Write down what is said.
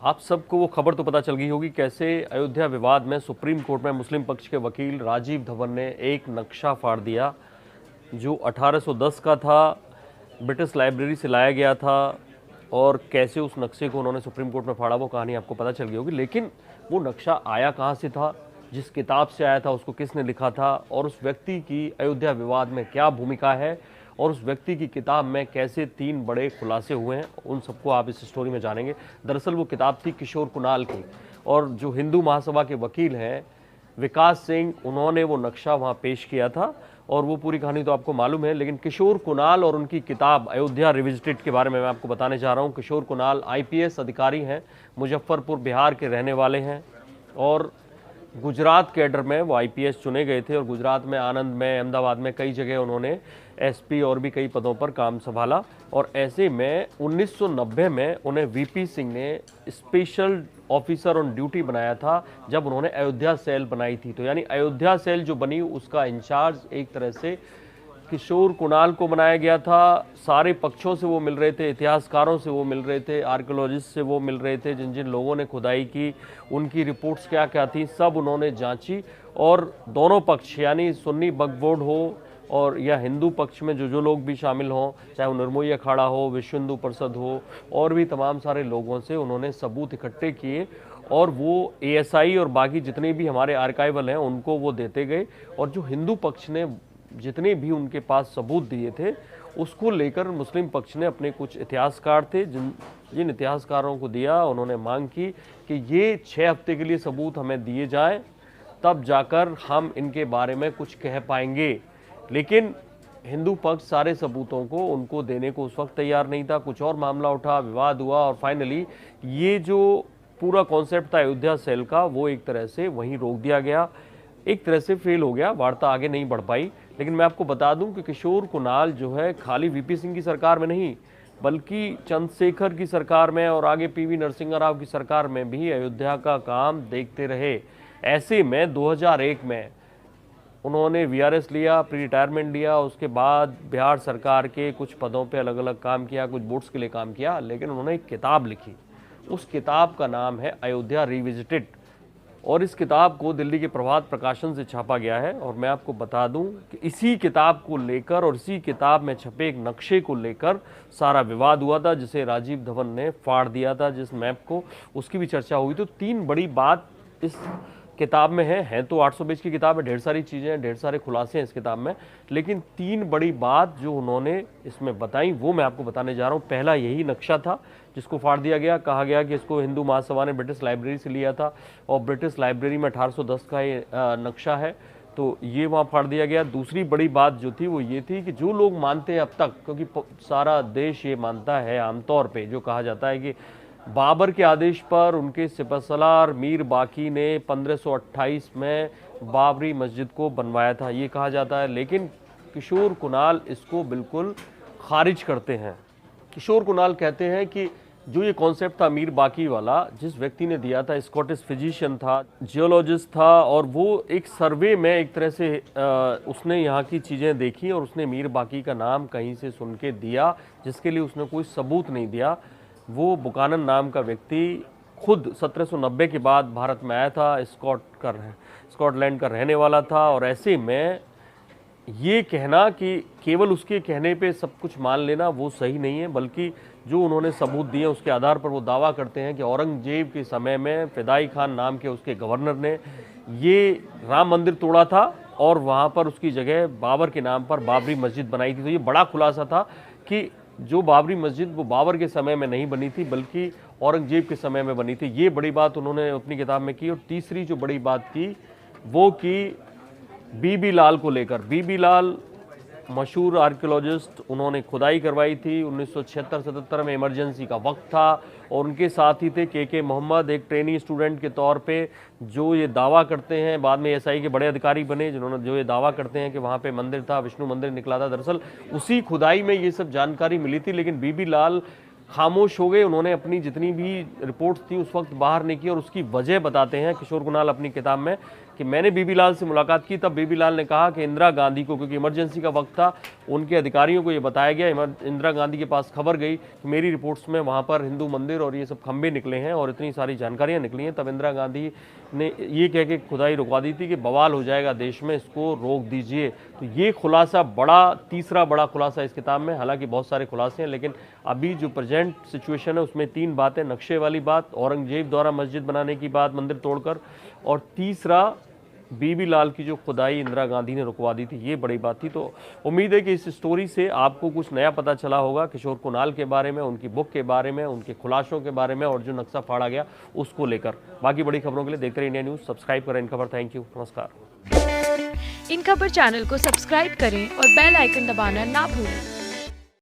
आप सबको वो खबर तो पता चल गई होगी कैसे अयोध्या विवाद में सुप्रीम कोर्ट में मुस्लिम पक्ष के वकील राजीव धवन ने एक नक्शा फाड़ दिया जो 1810 का था, ब्रिटिश लाइब्रेरी से लाया गया था। और कैसे उस नक्शे को उन्होंने सुप्रीम कोर्ट में फाड़ा वो कहानी आपको पता चल गई होगी। लेकिन वो नक्शा आया कहाँ से था, जिस किताब से आया था उसको किसने लिखा था, और उस व्यक्ति की अयोध्या विवाद में क्या भूमिका है, और उस व्यक्ति की किताब में कैसे 3 बड़े खुलासे हुए हैं, उन सबको आप इस स्टोरी में जानेंगे। दरअसल वो किताब थी किशोर कुणाल की, और जो हिंदू महासभा के वकील हैं विकास सिंह, उन्होंने वो नक्शा वहाँ पेश किया था। और वो पूरी कहानी तो आपको मालूम है, लेकिन किशोर कुणाल और उनकी किताब अयोध्या रिविजिटेड के बारे में मैं आपको बताने जा रहा हूँ। किशोर कुणाल आईपीएस अधिकारी हैं, मुजफ्फरपुर बिहार के रहने वाले हैं, और गुजरात कैडर में वो आईपीएस चुने गए थे। और गुजरात में आनंद में, अहमदाबाद में कई जगह उन्होंने एसपी और भी कई पदों पर काम संभाला। और ऐसे में 1990 में उन्हें वीपी सिंह ने स्पेशल ऑफिसर ऑन ड्यूटी बनाया था, जब उन्होंने अयोध्या सेल बनाई थी। तो यानी अयोध्या सेल जो बनी उसका इंचार्ज एक तरह से किशोर कुणाल को बनाया गया था। सारे पक्षों से वो मिल रहे थे, इतिहासकारों से वो मिल रहे थे, आर्कियोलॉजिस्ट से वो मिल रहे थे, जिन जिन लोगों ने खुदाई की उनकी रिपोर्ट्स क्या क्या थी सब उन्होंने जांची। और दोनों पक्ष यानी सुन्नी वक्फ बोर्ड हो और या हिंदू पक्ष में जो जो लोग भी शामिल हों, चाहे वो निर्मोही अखाड़ा हो, विश्व हिंदू परिषद हो, और भी तमाम सारे लोगों से उन्होंने सबूत इकट्ठे किए। और वो एएसआई और बाकी जितने भी हमारे आर्काइवल हैं उनको वो देते गए। और जो हिंदू पक्ष ने जितने भी उनके पास सबूत दिए थे उसको लेकर मुस्लिम पक्ष ने अपने कुछ इतिहासकार थे, जिन इतिहासकारों को दिया, उन्होंने मांग की कि ये 6 हफ्ते के लिए सबूत हमें दिए जाएं, तब जाकर हम इनके बारे में कुछ कह पाएंगे। लेकिन हिंदू पक्ष सारे सबूतों को उनको देने को उस वक्त तैयार नहीं था। कुछ और मामला उठा, विवाद हुआ, और फाइनली ये जो पूरा कॉन्सेप्ट था अयोध्या सेल का वो एक तरह से वहीं रोक दिया गया, एक तरह से फेल हो गया, वार्ता आगे नहीं बढ़ पाई। लेकिन मैं आपको बता दूं कि किशोर कुणाल जो है खाली वीपी सिंह की सरकार में नहीं, बल्कि चंद्रशेखर की सरकार में और आगे पीवी नरसिंह राव की सरकार में भी अयोध्या का काम देखते रहे। ऐसे में 2001 में उन्होंने वीआरएस लिया, प्री रिटायरमेंट लिया, उसके बाद बिहार सरकार के कुछ पदों पे अलग अलग काम किया, कुछ बोर्ड्स के लिए काम किया। लेकिन उन्होंने एक किताब लिखी, उस किताब का नाम है अयोध्या रिविजिटेड, और इस किताब को दिल्ली के प्रभात प्रकाशन से छापा गया है। और मैं आपको बता दूं कि इसी किताब को लेकर और इसी किताब में छपे एक नक्शे को लेकर सारा विवाद हुआ था, जिसे राजीव धवन ने फाड़ दिया था, जिस मैप को, उसकी भी चर्चा हुई। तो 3 बड़ी बात इस किताब में है तो 800 पेज की किताब है, ढेर सारी चीज़ें हैं, ढेर सारे खुलासे हैं इस किताब में, लेकिन 3 बड़ी बात जो उन्होंने इसमें बताई वो मैं आपको बताने जा रहा हूँ। पहला यही नक्शा था जिसको फाड़ दिया गया, कहा गया कि इसको हिंदू महासभा ने ब्रिटिश लाइब्रेरी से लिया था, और ब्रिटिश लाइब्रेरी में 1810 का ये नक्शा है, तो ये वहाँ फाड़ दिया गया। दूसरी बड़ी बात जो थी वो ये थी कि जो लोग मानते हैं अब तक, क्योंकि सारा देश ये मानता है आमतौर पर, जो कहा जाता है कि बाबर के आदेश पर उनके सिपहसालार मीर बाकी ने 1528 में बाबरी मस्जिद को बनवाया था, ये कहा जाता है। लेकिन किशोर कुणाल इसको बिल्कुल खारिज करते हैं। किशोर कुणाल कहते हैं कि जो ये कॉन्सेप्ट था मीर बाकी वाला, जिस व्यक्ति ने दिया था स्कॉटिश फिजिशियन था, जियोलॉजिस्ट था, और वो एक सर्वे में एक तरह से उसने यहाँ की चीज़ें देखी और उसने मीर बाकी का नाम कहीं से सुन के दिया, जिसके लिए उसने कोई सबूत नहीं दिया। वो बुकानन नाम का व्यक्ति खुद 1790 के बाद भारत में आया था, स्कॉटलैंड का रहने वाला था। और ऐसे में ये कहना कि केवल उसके कहने पे सब कुछ मान लेना वो सही नहीं है, बल्कि जो उन्होंने सबूत दिए उसके आधार पर वो दावा करते हैं कि औरंगजेब के समय में फिदाई खान नाम के उसके गवर्नर ने ये राम मंदिर तोड़ा था और वहाँ पर उसकी जगह बाबर के नाम पर बाबरी मस्जिद बनाई थी। तो ये बड़ा खुलासा था कि जो बाबरी मस्जिद वो बाबर के समय में नहीं बनी थी बल्कि औरंगजेब के समय में बनी थी। ये बड़ी बात उन्होंने अपनी किताब में की। और तीसरी जो बड़ी बात की वो की बीबी लाल को लेकर। बीबी लाल मशहूर आर्कियोलॉजिस्ट, उन्होंने खुदाई करवाई थी 1976-77 में, इमरजेंसी का वक्त था, और उनके साथ ही थे के मोहम्मद, एक ट्रेनी स्टूडेंट के तौर पे, जो ये दावा करते हैं, बाद में एसआई के बड़े अधिकारी बने, जिन्होंने जो ये दावा करते हैं कि वहाँ पे मंदिर था, विष्णु मंदिर निकला था। दरअसल उसी खुदाई में ये सब जानकारी मिली थी, लेकिन बीबी लाल खामोश हो गए। उन्होंने अपनी जितनी भी रिपोर्ट्स थी उस वक्त बाहर नहीं की, और उसकी वजह बताते हैं किशोर कुणाल अपनी किताब में कि मैंने बीबी लाल से मुलाकात की, तब बीबी लाल ने कहा कि इंदिरा गांधी को, क्योंकि इमरजेंसी का वक्त था, उनके अधिकारियों को ये बताया गया, इंदिरा गांधी के पास खबर गई कि मेरी रिपोर्ट्स में वहाँ पर हिंदू मंदिर और ये सब खंबे निकले हैं और इतनी सारी जानकारियाँ निकली हैं। तब इंदिरा गांधी ने ये कह के खुदाई रुकवा दी थी कि बवाल हो जाएगा देश में, इसको रोक दीजिए। तो ये खुलासा तीसरा बड़ा खुलासा इस किताब में, हालांकि बहुत सारे खुलासे हैं, लेकिन अभी जो प्रेजेंट सिचुएशन है उसमें 3 बातें: नक्शे वाली बात, औरंगजेब द्वारा मस्जिद बनाने की बात मंदिर तोड़कर, और तीसरा बीबी लाल की जो खुदाई इंदिरा गांधी ने रुकवा दी थी, ये बड़ी बात थी। तो उम्मीद है कि इस स्टोरी से आपको कुछ नया पता चला होगा किशोर कुणाल के बारे में, उनकी बुक के बारे में, उनके खुलासों के बारे में और जो नक्शा फाड़ा गया उसको लेकर। बाकी बड़ी खबरों के लिए देखते रहिए इंडिया न्यूज़। सब्सक्राइब करें इन खबर। थैंक यू, नमस्कार। इन खबर चैनल को सब्सक्राइब करें और बेल आइकन दबाना ना भूलें।